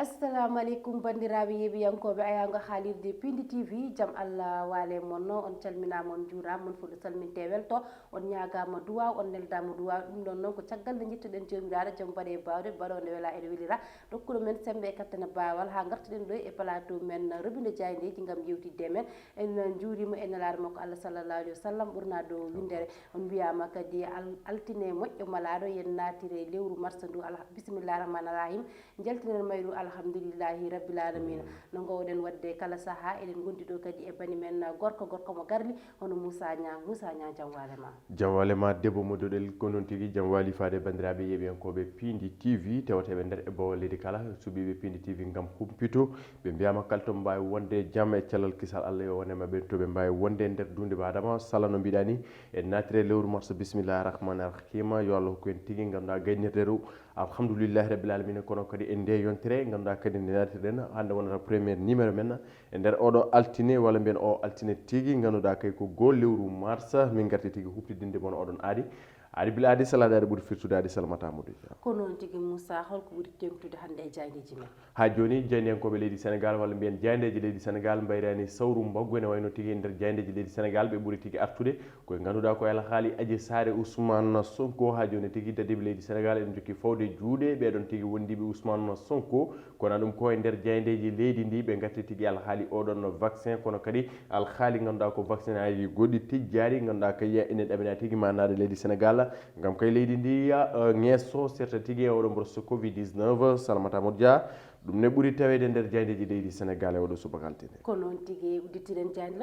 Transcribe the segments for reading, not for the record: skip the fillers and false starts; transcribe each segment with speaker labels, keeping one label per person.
Speaker 1: assalamu alaikum bandiraɓe yeɓiyankoɓe ayaga haalirde Pindi TV jaam Allah waale moon on calminama on juurama mon fuɗɗo salminte welto on ñagama duwaw on neldama duwaw ɗum ɗon noon ko caggal nde jettuɗen jomiraɗo jaam mbaɗe bawde mbaɗonde weela ene welira dokkuɗo men sembe e kattane bawal ha gartuɗen ɗo e plateau men Robine Diayndeji gam yewtidde men en juurima e nelaɗo makko Allah sallallahu alayhi wa sallam ɓurna dow windere on mbiyama kadi altine moƴƴo malaɗo yen natire lewru mars ndu bisimillahi rahmani rahim jaltinen mayru alhamdulillahi rabbil alamina no gowɗen wadde kala saaha eɗen gondi ɗo kadi e bani men gorko mo garli hono Moussa Niang jaam walema
Speaker 2: debbo modoɗel ko noon tigui jaam wali fade bandiraɓe yeɓiyankoɓe Pindi TV tewateɓe nder e bawol leydi kala suuɓiɓe Pindi TV gam humpito ɓe mbiyama kalto mbawi wonde jaam e cellal kisal Allah yo wonema ɓen to ɓe mbawi wonde nder dunde badama sala no mbiɗani e natire lewru mars bisimillahi rahmani rahim yo Allah hokku en tigui ganduɗa gaynirderu alhamdoulillahi rabbil alamina kono kadi en nde yontere ganduɗa kadi nde nattirɗen hande wonata premier numéro men e nder oɗo altine walla mbiyen o altine tigui ganduɗa kay ko gol lewru mars min garti tigui huftidinde moon oɗon aadi bila aadi salade aɗa ɓuuri firtude aadi salamata Amadou Dia
Speaker 1: ko noon tigui Moussa holko ɓuuri tengtude hande e jaydeji men
Speaker 2: ha joni jaydenkoɓe leydi Sénégal walla mbiyen jaydeji leydi Sénégal mbayrani sawru mbaggu ene wayno tigui nder jaydeji leydi Sénégal ɓe ɓuuri tigui artude koye ganduɗa ko haali Adji Sarr Ousmane Sonko ha joni tigui dadiɓe leydi Sénégal en jokki fawde juuɗe ɓeɗon tigui wondiɓe Ousmane Sonko kono ɗum ko e nder jaydeji leydi ndi ɓe gatti tigui haali oɗon vaccin kono kadi haali ganduɗa ko vaccin aji goɗɗi tijjari ganduɗa kay ene ɗamina tigui manade leydi Sénégal gam kay leydi ndi ngesso serta tigui e oɗo mborso Covid 19 salamata Amadou Dia ɗum ne ɓuuri tawede nder jaydeji leydi Sénégal e oɗo subaka altine
Speaker 1: ko noon tigui udditiren jayde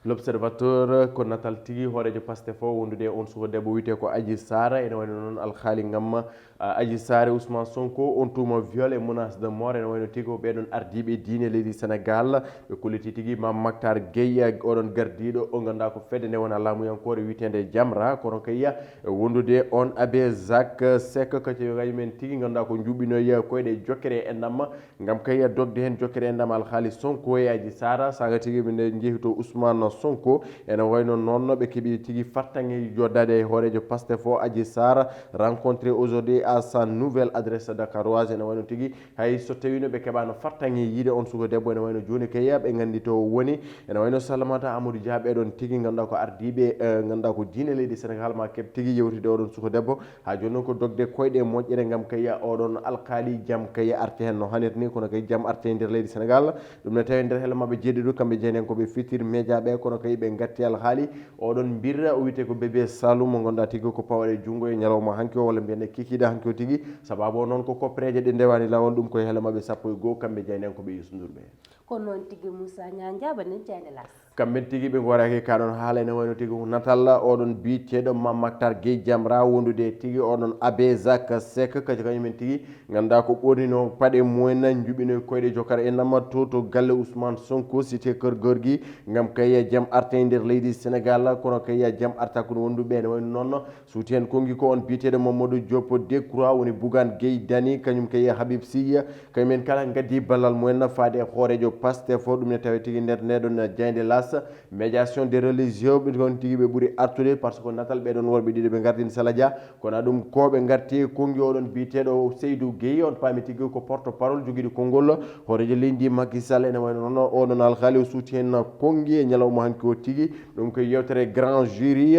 Speaker 2: l'observateur ko natal tigui hoorejo Pastef o wondude on suko debbo wiyete ko Adji Sarr ene wayno noon alhaali gam Adji Sarr Ousmane Sonko on tuma viol et menace de mort ene wayno tigui ɓeɗon ardiɓe diine leydi Sénégal ɓe kolliti tigui Mame Mactar Gueye oɗon gardiɗo o ganduɗa ko fedde nde wona laamuyankore witende Jamra kono kay wondude on Abbé Jacques Seck kañum men tigui ganduɗa ko juɓɓinoya koyɗe jokkere e ndam gam kay dogde hen jokkere e ndam alhaali Sonko e Adji Sarr saga tigui ɓe jeehi to Ousmane Sonko ene wayno noon ɓe keeɓi tigui fartange joddade e hoorejo Pastef o Adji Sarr rencontré aujourd'hui à sa nouvelle adresse dakaroise ene wayno tigui hay so tawino ɓe keɓano fartange yiide on suko debbo ene wayno joni kay ɓe gandi to woni ene wayno salamata Amadou Dia ɓeɗon tigui ganduɗa ko ardiɓe ganduɗa ko diine leydi Sénégal ma keɓ tigui yewtide oɗon suko debbo ha joni noon ko dogde koyɗe moƴƴere gam kay oɗon alkali jaam kay arte hen no hannirta ni kono kay jaam arte e nder leydi Sénégal ɗum ne tawi nder helle mabɓe jeeɗiɗo kamɓe jeenen koɓe Futurs Médias ɓe kono kay ɓe gatti alhaali oɗon birra o wiyete ko bébé Saloum mo ganduɗa tigui ko pawaɗe junggo e ñalawma hanki o walla mbiyen kikiɗe hanki o tigui sababu o noon ko koppereje ɗe ndewani lawol ɗum koye helle mabɓe sappo e goho kamɓe jeenen koɓe Youssou Ndour ɓe
Speaker 1: ko noon tigui Moussa Niang jabanen jayde las
Speaker 2: kamɓe tigui ɓe goraki kaɗon haala ene wayno tigui natal oɗon biteɗo Mame Mactar Gueye Jamra wondude tigui oɗon Abbé Jacques Seck kañumen tigui ganduɗa ko ɓornino paɗe mumen juɓɓino koyɗe jokkara e nama to galle Ousmane Sonko cité Keur Gorgui gam kay jaam arte e nder leydi Sénégal kono kay jaam arta kono wonduɓe ene wayno noon suuti hen kongi ko on biteɗo Mamadou Diop Decroix woni Bougane Gueye Dany kañum kay Habib Sy kañumen kala gaddi ballal mumen faade hoorejo Pastef ɗum ne tawi tigui nder ndeɗon jayde las médiation des religieux ɓe gon tigui ɓe ɓuuri artude par ce que natal ɓeɗon worɓe ɗiɗo ɓe gardini Saladia kono ɗum ko ɓe garti kongi oɗon biteɗo Seydou Gueye on paami tigui ko porte parole joguiɗo konngol hoorejo leydi Macky Sall ene wayno noon oɗon alhaali o suuti hen kongi e ñalawma hanki o tigui ɗum ko yewtere grand jury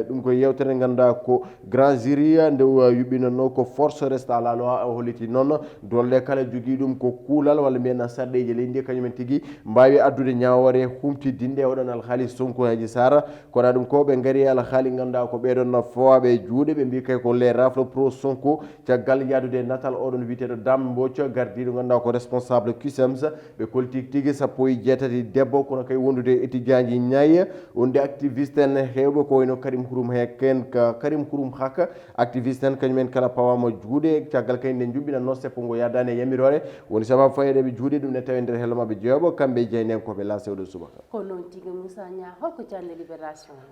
Speaker 2: ɗum ko yewtere ganduɗa ko grand jury nde yuɓɓinanno ko force reste à la loi o holliti noon dolle kala jogui ɗum ko kuulal walla mbiyen sarɗeji leydi kañumen tigui mbawi addude ñawore humtidinde oɗon alhaali Sonko e Adji Sarr kono ɗum ko ɓe gaari alhaali ganduɗa ko ɓeɗon fawaɓe juuɗe ɓe mbi kay ko les rafle pro Sonko caggal yadude natal oɗon witeɗo Dame Mbodj gardiɗo ganduɗa ko responsable CUSEMS ɓe kolti tigui sappo e jeetati debbo kono kay wondude étudiant ji ñayyi wonde activiste en hewɓe ko wayno Karim Xurum Haken Karim Xurum Hak activiste en kañumen kala pawama juuɗe caggal kay nde juɓɓinanno seppo ngo yadani e yamirore woni sababu fayeɗeɓe juuɗe ɗum ne tawi nder hello maɓe jeeɓo kamɓe jeynenkoɓe la sewɗo subaka
Speaker 1: ko noon tigi Moussa Nia holko jande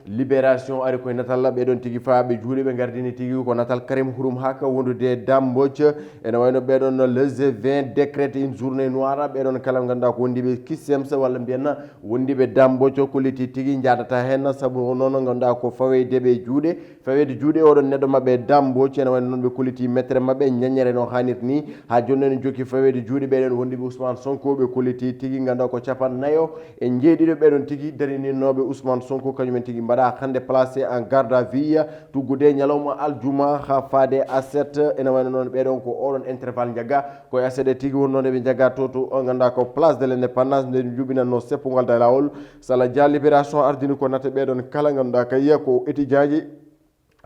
Speaker 2: libération ari koye natalla ɓeɗon tigi faaɓe juuɗe ɓe gardini tigi ko natal Karim Xurum Haka wondude Dambodj ene wayno ɓeɗon le G20 décrété une journée noire ɓeɗon kala ganduɗa ko wondiɓe Kissems walla mbiyenna wondiɓe Dambodj kolliti tigi jadata hen saabu noon ganduɗa ko faweydeɓe juuɗe oɗon neɗɗo mabɓe Dambodj ene wayno noon ɓe kolliti mettere mabɓe ñañere no hannirta ni ha joni ene jokki fawede juuɗe ɓeɗon wondiɓe Ousmane Sonko ɓe kolliti tigi ganduɗa ko capannayyo e jeeɗiɗo ɓeɗon tigi darininoɓe Ousmane Sonko kañumen tigi mbaɗa hande placé en garde à vue tuggude ñalawma aljuma ha faade aset ene wayno noon ɓeɗon ko oɗon intervalle jagga koye aset tigi wonnode ɓe jagga to ganduɗa ko place de l' indépendance nde juɓinanno seppugol da lawol sala dia libération ardini ko natta ɓeɗon kala ganduɗa kayya ko étudiant ji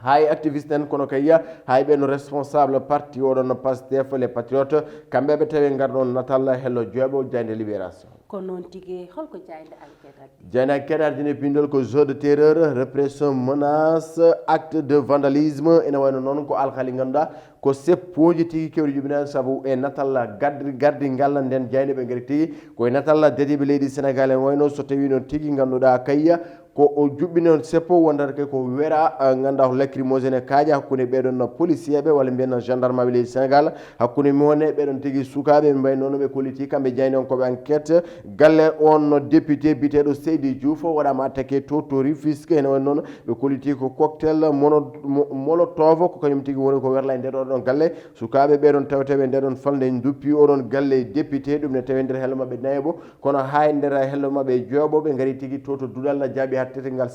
Speaker 2: hay activiste en kono kayya hay ɓeno responsable parti oɗon Pastef les patriotes kamɓe ɓe tawi garɗon natal hello jeeɓo jayde libération
Speaker 1: ko noon tigi holko jayde enquête
Speaker 2: jayde enquête ardine bindol ko jeu de terreur répression menace acte de vandalisme ene wayno noon ko alkali ganduɗa ko seppoji tigi kewɗi juɓinani saabu e natalla gardi ngal nden jayde ɓe gaari tigi koye natalla dediɓe leydi Sénégal en wayno so tawi noon tigi ganduɗa kayya ko o juɓɓi seppo wondata kay ko wera ganduɗa ko lacrymogéne kaaƴa hakkude ɓeɗon policier ɓe walla mbiyen gendarme ɓe leydi Sénégal hakkude mone ɓeɗon tigui sukaɓe ɓe mbayi noon ɓe kolliti kamɓe jayni on koɓe enquête galle on député biteɗo Seydi Diouf waɗama attaqué to Rufisque ene woni noon ɓe kolliti ko cocktail molotov ko kañum tigui woni ko werla e nder oɗon galle sukaɓe ɓeɗon taweteɓe ndeɗon falde duppi oɗon galle député ɗum ne tawi nder hello mabɓe nayebo kono ha e nder hello mabɓe joɓoɓe gaari tigui to duɗal jaaɓi hattete ngal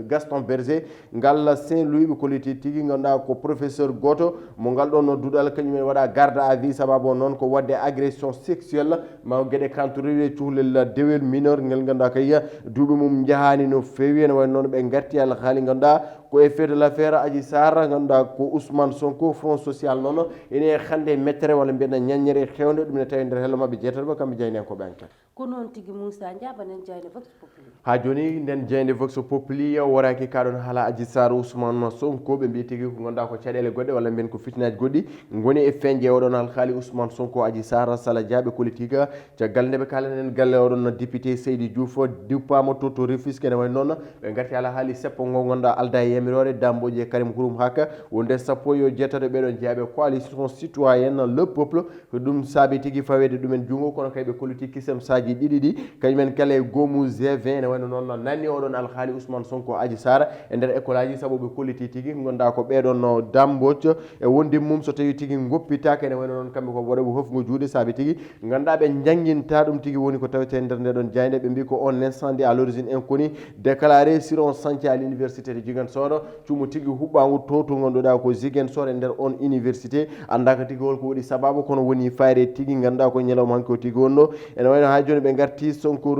Speaker 2: Gaston Berger ngal Saint-Louis ɓe kolliti tigui ganduɗa ko professeur goto mo ngal ɗon duɗal kañumen waɗa garde à vue sababu noon ko wadde agression sexuelle ma gueɗe kantoride cuhlel dewel mineur ngel ganduɗa kayya duuɓi mum jahani no fewi ene wayno noon ɓe garti Allah haali ganduɗa ko e fait de l'affaire Adji Sarr ganduɗa ko Ousmane Sonko front social noon ene hande mettere walla mbiyeɗa ñañere hewde ɗum ne tawi nder hello mabɓe jeetato kamɓe jayni en koɓe enquête
Speaker 1: ko noon tigui Moussa jabanen jayde vox populi
Speaker 2: ha joni nden jayde vox populi waraki kaɗon haala Adji Sarr Ousmane Sonko ɓe mbi tigui ko ganduɗa ko caɗele goɗɗe walla mbiyen ko fitinaji goɗɗi goni e feñje oɗon alhaali Ousmane Sonko Adji Sarr Sala Diaɓe politique caggal nde ɓe kalenen galle oɗon député Seydi Diouf duppama to Rufisque ene wayno noon ɓe garti ala haali seppo ngo ganduɗa alda e yamirore Dambodj e Karim Xurum Haka wonde sappo yo jeetato ɓeɗon jeeyaɓe coalition citoyenne le peuple ko ɗum saabi tigui fawede ɗumen junggo kono kay ɓe kolliti kisem saji ɗiɗi ɗi kañumen kala e gomu G20 ene wayno noon nanni oɗon alhaali Ousmane Sonko Adji Sarr e nder école aji saabu ɓe kolliti tigui gonda ko ɓeɗon Dambodj e wondi mum so tawi tigui goppitaka ene wayno noon kamɓe ko waɗaɓe hofgo juuɗe saabi tigui ganduɗa ɓe jangguinta ɗum tigui woni ko tawete nder ndeɗon jayde ɓe mbi ko on incendie à l'origine inconnu déclaré sur un chantier à l'université de Ziguinchor cuumu tigui huɓɓagu to ganduɗa ko Ziguinchor e nder on université andaka tigui holko waɗi sababu kono woni fayre tigui ganduɗa ko ñalawma hanki o tigui wonno ene wayno ha joni ɓe garti Sonko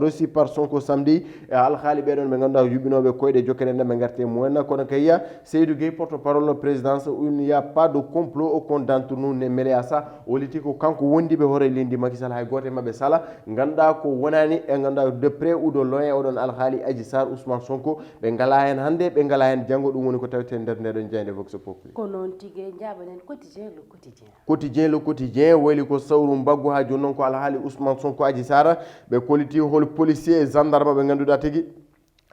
Speaker 2: reçu par Sonko samedi e alhaali ɓeɗon ɓe ganduɗa yuɓɓinoɓe koyɗe jokkere nde ɓe garti e mumen kono kayya Seydou Gueye porte parole présidence il n'y a pas de complot aucun d'entre nous ne mêlé à ça woliti ko kanko wondiɓe hoore lindi Macky Sall hay goto e mabɓe sala ganduɗa ko wonani e ganduɗa de près ou de loin oɗon alhaali Adji Sarr Ousmane Sonko ɓe ngala hen hande ɓe ngala hen janggo ɗum woni ko tawete nder ndeɗon jeyde vox populi
Speaker 1: ko noon tigui jaɓanen
Speaker 2: quotidien le quotidien wayli ko sawru mbaggu ha joni noon ko alhaali Ousmane Sonko Adji Sarr ɓe kolliti hol policier e gendarme ɓe ganduɗa tigui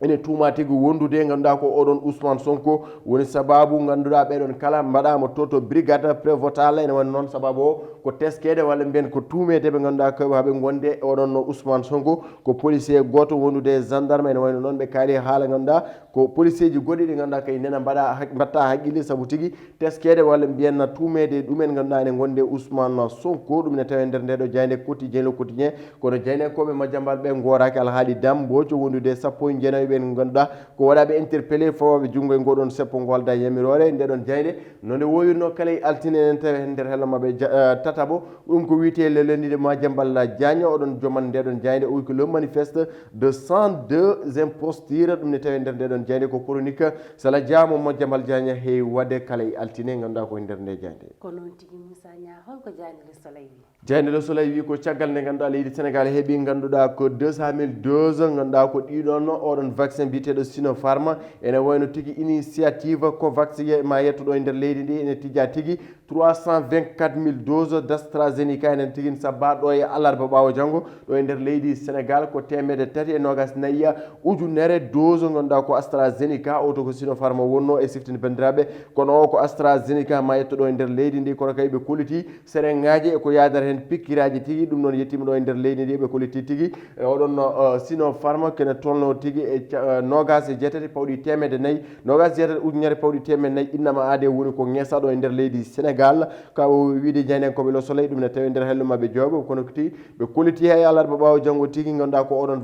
Speaker 2: ene tuuma tigui wondude ganduɗa ko oɗon Ousmane Sonko woni sababu ganduɗa ɓeɗon kala mbaɗama to brigade prévôtale ene woni noon sababu o ko teskede walla mbiyen ko tumede ɓe ganduɗa ko haɓe gonde oɗon Ousmane Sonko ko policier goto wondude gendarme ene wayno noon ɓe kaali haala ganduɗa ko policier ji goɗɗi ɗi ganduɗa kay nena mbatta haqqille saabu tigui teskede walla mbiyen tumede ɗumen ganduɗa ene gonde Ousmane Sonko ɗum ne tawe nder ndeɗo jayde quotidien le quotidien kono jayne koɓe majjambal ɓe goraki alhaali Dambodj wondude sappo e jeenayi ɓen ganduɗa ko waɗaɓe interpellé fawaɓe junggo e goɗon seppo ngo alda yamirore ndeɗon jayde nonde woyirno kala e altine en tawi nder hello mabɓe tatabo ɗum ko wiyete le lundi de Madiambal Diagne oɗon joman ndeɗon jayde o ko le manifeste de 102 impostures ɗum ne tawi nder ndeɗon jayde ko chronique Sala Diamo Madiambal Diagne heewi wadde kala e altine ganduɗa koye nder nde jayde
Speaker 1: ko noon tigui Moussa Nia holko Diagne le Soleil wi
Speaker 2: Diagne le Soleil wi ko caggal nde ganduɗa leydi Sénégal heeɓi ganduɗa ko 200 000 doses ganduɗa ko ɗiɗon oɗon vaccin biteɗo Sinopharm ene wayno tigi initiative COVAX ma yettoɗo e nder leydi ndi ene tija tigi 324 000 doses d'AstraZeneca enen tigi sabbaɗo e alarba ɓawo janggo ɗo e nder leydi Sénégal ko 324 ujunere dose ganduɗa ko AstraZeneca o to ko Sinopharm wonno e siftini bandiraɓe kono o ko AstraZeneca ma yettoɗo e nder leydi ndi kono kay ɓe koliti serengaji eko yadata hen pikkiraji tigi ɗum noon yettima ɗo e nder leydi ndi ɓe koliti tigi oɗon Sinopharm kene tolno tigi e 27 pawɗi 400 27 ujunere pawɗi 400 innama ade woni ko ŋesaɗo e nder leydi Sénégal ka wiide jeynenkoɓe Le Soleil ɗum ne tawi nder hello mabɓe jooɓe kono tigi ɓe koliti hay alarba ɓawo janggo tigi ganduɗa ko oɗon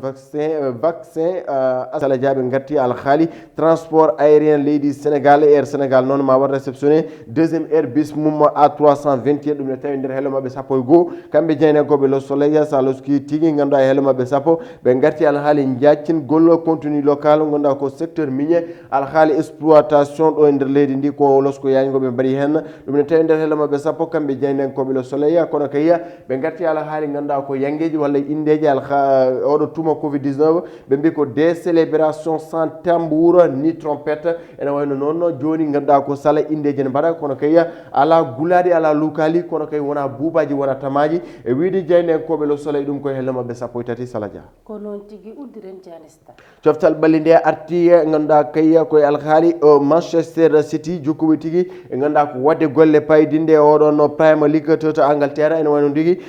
Speaker 2: vaccin asala jaaɓe garti alhaali transport aérien leydi Sénégal Air Sénégal noon ma wat réceptionné deuxiéme Airbus mum A321 ɗum ne tawi nder hello mabɓe sappo e goho kamɓe jeynenkoɓe Le Soleil sa loski tigi ganduɗa e hello mabɓe sappo ɓe garti alhaali jaccingol contenu local ganduɗa ko secteur minier alhaali exploitation ɗo e nder leydi ndi ko losko yañgoɓe mbaɗi hen ɗum ne tawi nder hello mabɓe sappo kamɓe jeynenkoɓe Le Soleil kono kayya ɓe garti alhaali ganduɗa ko yangueji walla indeji oɗo tuma covid 19 ɓe mbi ko décélébration sans tambour ni trompette ene wayno noon joni ganduɗa ko sala indeji ne mbaɗa kono kayya ala guladi ala lukali kono kay wona buubaji wona tamaji e wiide jeynenkoɓe Le Soleil ɗum koye hello mabɓe sappo e tati Sala Dia
Speaker 1: ko noon tigui uddiren janista
Speaker 2: coftal ɓalli nde arti ganduɗa kayya koye alhaali Manchester City jokkoɓe tigui e ganduɗa ko wadde golle paydinde oɗon Premier League to Angleterre ene wayno tigui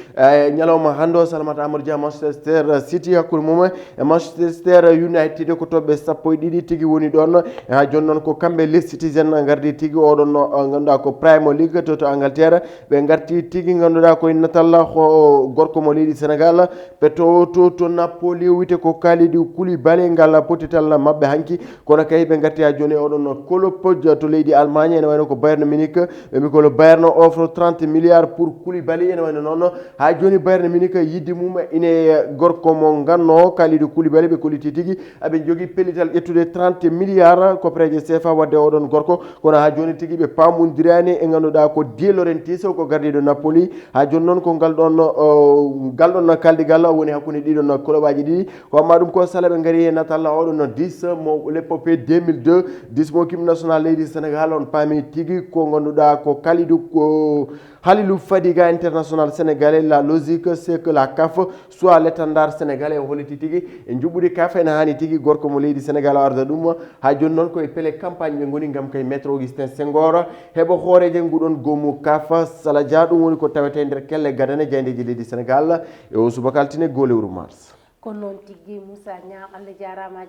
Speaker 2: ñalawma hande o Salamata Amadou Dia Manchester City hakkude mum e Manchester United ko toɓɓe sappo e ɗiɗi tigui woni ɗon ha joni noon ko kamɓe les citizen gardi tigui oɗon ganduɗa ko Premier League to Angleterre ɓe garti tigui ganduɗa koye natalla gorko mo leydi Sénégal peto to Napoli wiyete ko Kalidou Koulibaly ngal potital mabɓe hanki kono kay ɓe garti ha joni oɗon Club to leydi Allemagne ene wayno ko Bayern Munich ɓe mbi ko le Bayern offre 30 milliards pour Koulibaly ene wayno noon ha joni Bayern Munich yidde mum ine gorko mo ganno Kalidou Koulibaly ɓe koliti tigui aɓe jogui pellital ƴettude 30 milliards copreje CFA wadde oɗon gorko kono ha joni tigui ɓe pamodirani e ganduɗa ko De Laurentiis ko gardiɗo Napoli ha joni noon ko galɗon kaldigal woni hakkude ɗiɗon clubaji ɗiɗi ko wamma ɗum ko sala ɓe gaari e natalla oɗon 10 mo l'épopée 2002 10 mo équipe nationale leydi Sénégal on paami tigui ko ganduɗa ko Halilou Fadiga international sénégalais la logique c'est que la CAF soit l'étendard sénégalais o holiti tigui e juɓɓudi CAF ene hani tigui gorko mo leydi Sénégal arda ɗum ha joni noon koye pele campagne ɓe goni gam kay maître Augustin Senghor heɓa hooreje nguɗon gomu CAF Sala Dia ɗum woni ko tawete nder kelle gadane jeydeji leydi Sénégal e o subaka altine go lewru mars
Speaker 1: ko noon tigui Moussa Niang Allah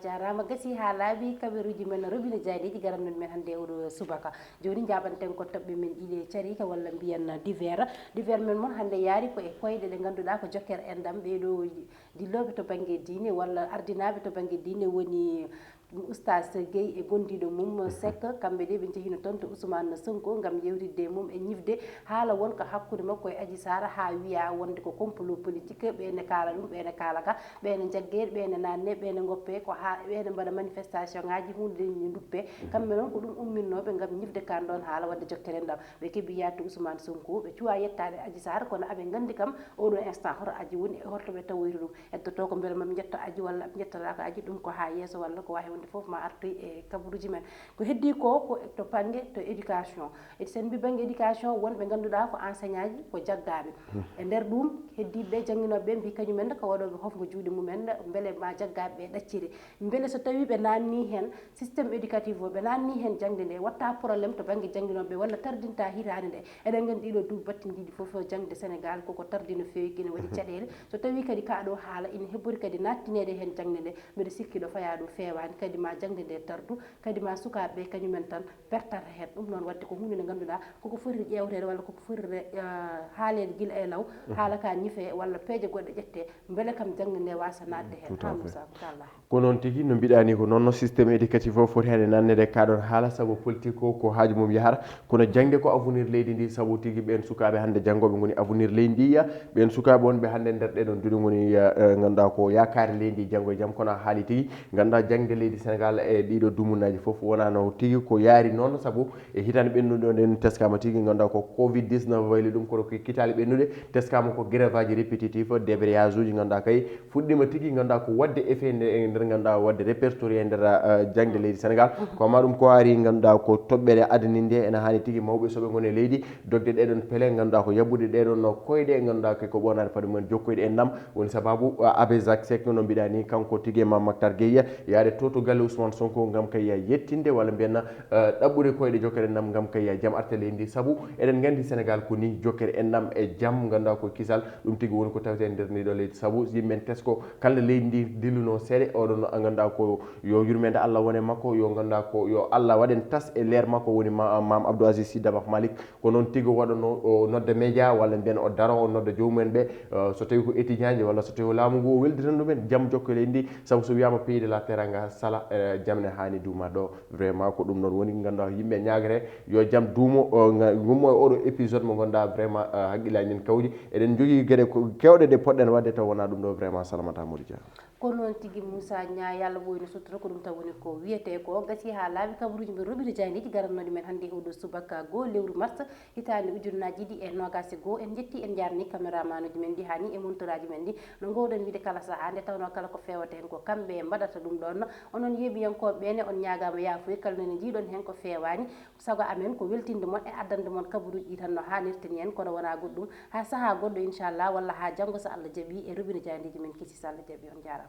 Speaker 1: jarama gasi ha laaɓi kaɓeruji men roɓine jaydeji garannon men hannde oɗo subaka joni jaɓanten ko toɓɓe men ɗiɗe carika walla mbiyen divers men moon hannde yaari ko e koyɗe ɗe ganduɗa ko jokkere endam ɓeɗo dilloɓe to banggue diine walla ardinaɓe to banggue diine woni oustas Gueye e gondiɗo mum Seck kamɓe ɗe ɓe jehino toon to Ousmane Sonko gam yewtidde e mum e ñifde haala wonko hakkude makko e Adji Sarr ha wiya wonde ko complot politique ɓene kaala ɗum ɓene kaala ka ɓene jaggue ɓene nanne ɓene goppe ko ha ɓene mbaɗa manifestation ngaji hunde ni duppe kamɓe noon ko ɗum umminnoɓe gam ñifde kan ɗon haala wadde jokkere ndam ɓe keeɓi yatto Ousmane Sonko ɓe cuwa yettade Adji Sarr kono aɓe gandi kam oɗo instant hoto Adji woni e hortoɓe tawoyta ɗum heddoto ko beele mami jetta Adji walla jettata ko Adji ɗum ko ha yesso walla ko wawi wonde foof ma artoy e kabaruji men ko heddi ko to banggue to éducation sen mbi banggue éducation wonɓe ganduɗa ko enseignant ji ko jaggaɓe e nder ɗum heddiɓe jangguinoɓe mbi kañumen ko waɗoɓe hofgo juuɗe mumen beele ma jaggaɓe ɓe ɗacciri beele so tawi ɓe nanni hen systéme éducatif o ɓe nanni hen jangde nde watta probléme to banggue jangguinoɓe walla tardinta hitande nde eɗen gandi ɗiɗo duuɓi battidiɗi foof jangde Sénégal koko tardi no fewi guine waɗi caɗele so tawi kadi kaɗo haala ina heɓɓori kadi nattinede hen jangde nde mbiɗa sikki ɗo faya ɗo fewani kadi ma jangde nde tardu kadi ma sukaɓe kañumen tan pertata hen ɗum noon wadde ko hunde nde ganduɗa koko foti ƴewtede walla koko foti haalede guila e law haala ka ñife walla peeje goɗɗe ƴette beele kam jangde nde wasa nadde hen ha Moussa inchallah
Speaker 2: ko noon tigui no mbiɗani ko noon systéme éducatif o foti hade nannede kaɗon haala saabu politique o ko haaju mum yahata kono jangde ko avenir leydi ndi saabu tigui ɓen sukaɓe hande janggoɓe goni avenir leydi ndi ɓen sukaɓe wonɓe hande nder ɗeɗon duɗi goni ganduɗa ko yakare leydi ndi janggo e jaam kono a haali tigui ganduɗa jangde leydi leydi Sénégal e ɗiɗo dumunaji fof wonano tigi ko yaari noon saabu e hitande ɓennude nden teskama tigi ganduɗa ko covid 19 wayli ɗum koto kitali ɓennude teskama ko grève aji répétitif débrayage uji ganduɗa kay fuɗɗima tigi ganduɗa ko wadde effet nder ganduɗa wadde répertorié nder jangde leydi Sénégal koma ɗum ko ari ganduɗa ko toɓɓere adaninde ene hani tigi mawɓe soɓe gone leydi dogde ɗeɗon pele ganduɗa ko yabbude ɗeɗon koyɗe ganduɗa ko ɓonade paɗe mumen jokkoyde e ndam woni sababu Abézac Seck no mbiɗa ni kanko tigi Mame Mactar Gueye yaade to galle Ousmane Sonko gam kay yettinde walla mbiyanna ɗaɓɓude koyɗe jokkere ndam gam kay jaam arte leydi saabu eɗen gandi Sénégal ko ni jokkere e ndam e jaam ganduɗa ko kisal ɗum tigi woni ko tawete nder ndiɗo leydi saabu yimɓe tesko kala leydi ndi dilluno seeɗe oɗon ganduɗa ko yo yurmede Allah wone makko yo ganduɗa ko yo Allah waɗen tas e leer makko woni Mame Abdou Aziz Sy Dabakh Malick ko noon tigi waɗano o nodda média walla mbiyan o daro o nodda jomumen ɓe so tawi ko étudiant ji walla so tawi laamu ngu o welditan ɗumen jaam jokko leydi ndi saabu so wiyama pays de la teranga sala jamne hani duuma ɗo vraiment ko ɗum noon woni ganduɗa yimɓe ñaguete yo jaam duumo gummo e oɗo épisode mo ganduɗa vraiment haqqillaji men kawji eɗen jogui gueɗe kewɗe ɗe poɗɗen wadde taw wona ɗum ɗo vraiment salamata Modou Dia
Speaker 1: ko noon tigi Moussa Nia yalla ɓoyno sutura ko ɗum taw woni ko wiyete ko gasi ha laaɓi kabaruji men roɓiri janiji garannoɗi men hannde oɗo subaka goo lewru mars hitande ujunnaji ɗi e nogasi goo en jetti en jarni caméraman uji men ɗi hani e montoraji men ɗi no gowɗon wiide kala saaha nde tawno kala ko fewata hen ko kamɓe mbaɗata ɗum ɗon onon yeeɓiyankoɓe ɓene on ñagama yafuya kala nene jiiɗon hen ko fewani saago amen ko weltinde moon e addande moon kabaruji ɗi tan no hannirta ni en kono wona goɗɗum ha saaha goɗɗo inchallah walla ha janggo so Allah jaaɓi e roɓiri janiji men kisi so Allah jaaɓi on jarama